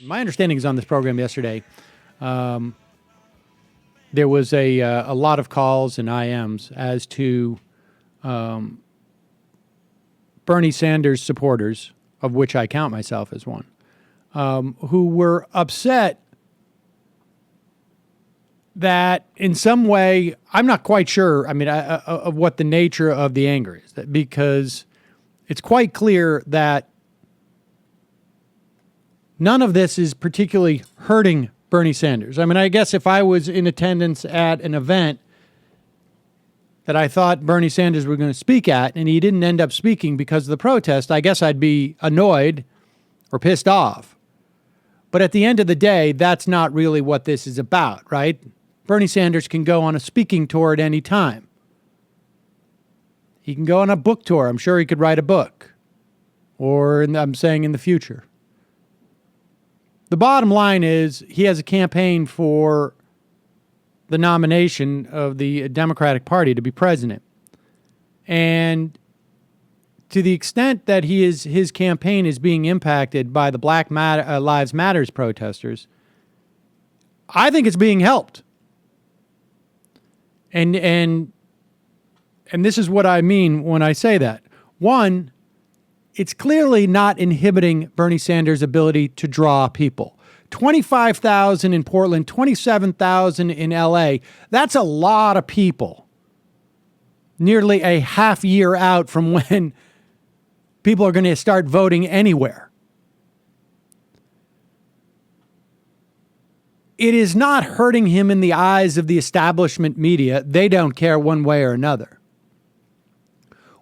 My understanding is on this program yesterday, there was a lot of calls and IMs as to Bernie Sanders supporters, of which I count myself as one, who were upset that in some way, I'm not quite sure, of what the nature of the anger is, because it's quite clear that none of this is particularly hurting Bernie Sanders. I guess if I was in attendance at an event that I thought Bernie Sanders was going to speak at and he didn't end up speaking because of the protest, I guess I'd be annoyed or pissed off. But at the end of the day, that's not really what this is about, right? Bernie Sanders can go on a speaking tour at any time. He can go on a book tour. I'm sure he could write a book. I'm saying in the future. The bottom line is he has a campaign for the nomination of the Democratic Party to be president. And to the extent that his campaign is being impacted by the Black Lives Matters protesters, I think it's being helped. And this is what I mean when I say that. One, it's clearly not inhibiting Bernie Sanders' ability to draw people. 25,000 in Portland, 27,000 in LA. That's a lot of people. Nearly a half year out from when people are going to start voting anywhere. It is not hurting him in the eyes of the establishment media. They don't care one way or another.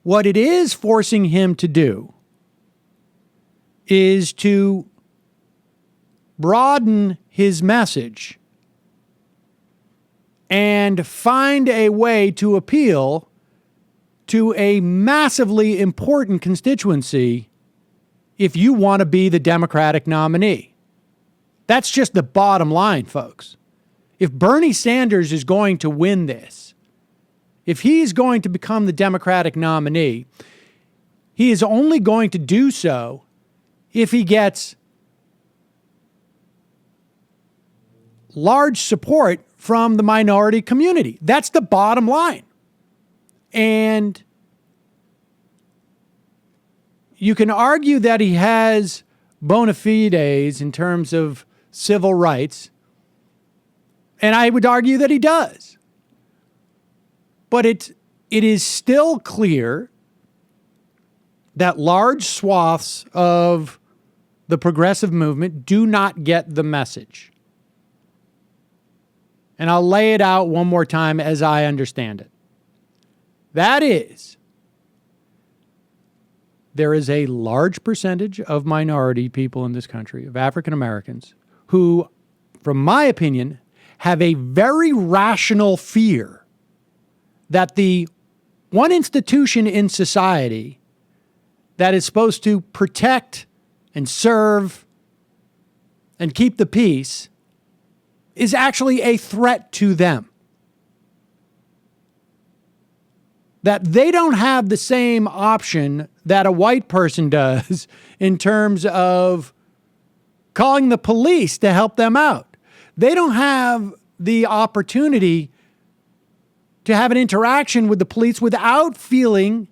What it is forcing him to do is to broaden his message and find a way to appeal to a massively important constituency if you want to be the Democratic nominee. That's just the bottom line, folks. If Bernie Sanders is going to win this, if he's going to become the Democratic nominee, he is only going to do so if he gets large support from the minority community. That's the bottom line. And you can argue that he has bona fides in terms of civil rights, and I would argue that he does. But it is still clear that large swaths of the progressive movement do not get the message. And I'll lay it out one more time as I understand it. That is, there is a large percentage of minority people in this country, of African Americans, who, from my opinion, have a very rational fear that the one institution in society that is supposed to protect and serve and keep the peace is actually a threat to them. That they don't have the same option that a white person does in terms of calling the police to help them out. They don't have the opportunity to have an interaction with the police without feeling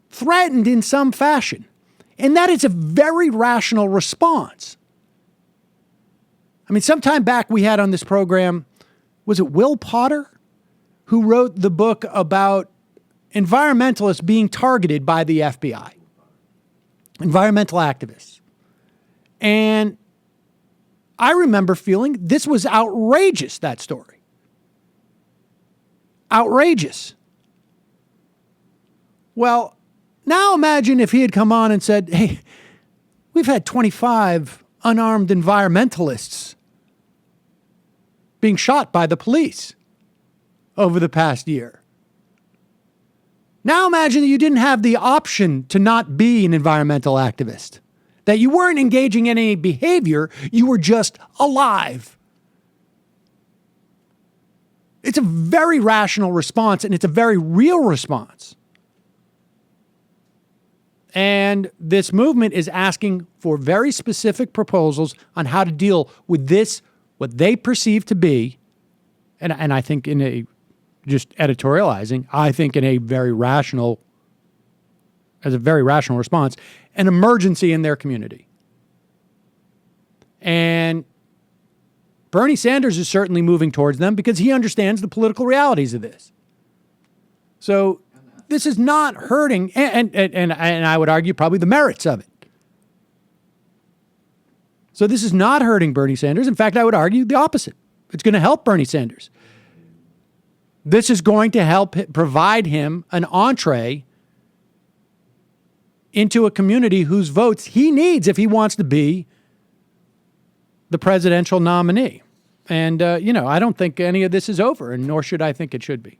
threatened in some fashion. And that is a very rational response. Sometime back we had on this program, was it Will Potter, who wrote the book about environmentalists being targeted by the FBI, environmental activists. And I remember feeling this was outrageous, that story. Outrageous. Well, now imagine if he had come on and said, hey, we've had 25 unarmed environmentalists being shot by the police over the past year. Now imagine that you didn't have the option to not be an environmental activist, that you weren't engaging in any behavior, you were just alive. It's a very rational response, and it's a very real response. And this movement is asking for very specific proposals on how to deal with this, what they perceive to be, and I think in a, just editorializing, I think in a very rational, as a very rational response, an emergency in their community. And Bernie Sanders is certainly moving towards them because he understands the political realities of this. So this is not hurting, and I would argue probably the merits of it. So this is not hurting Bernie Sanders. In fact, I would argue the opposite. It's going to help Bernie Sanders. This is going to help provide him an entree into a community whose votes he needs if he wants to be the presidential nominee. And, I don't think any of this is over, and nor should I think it should be.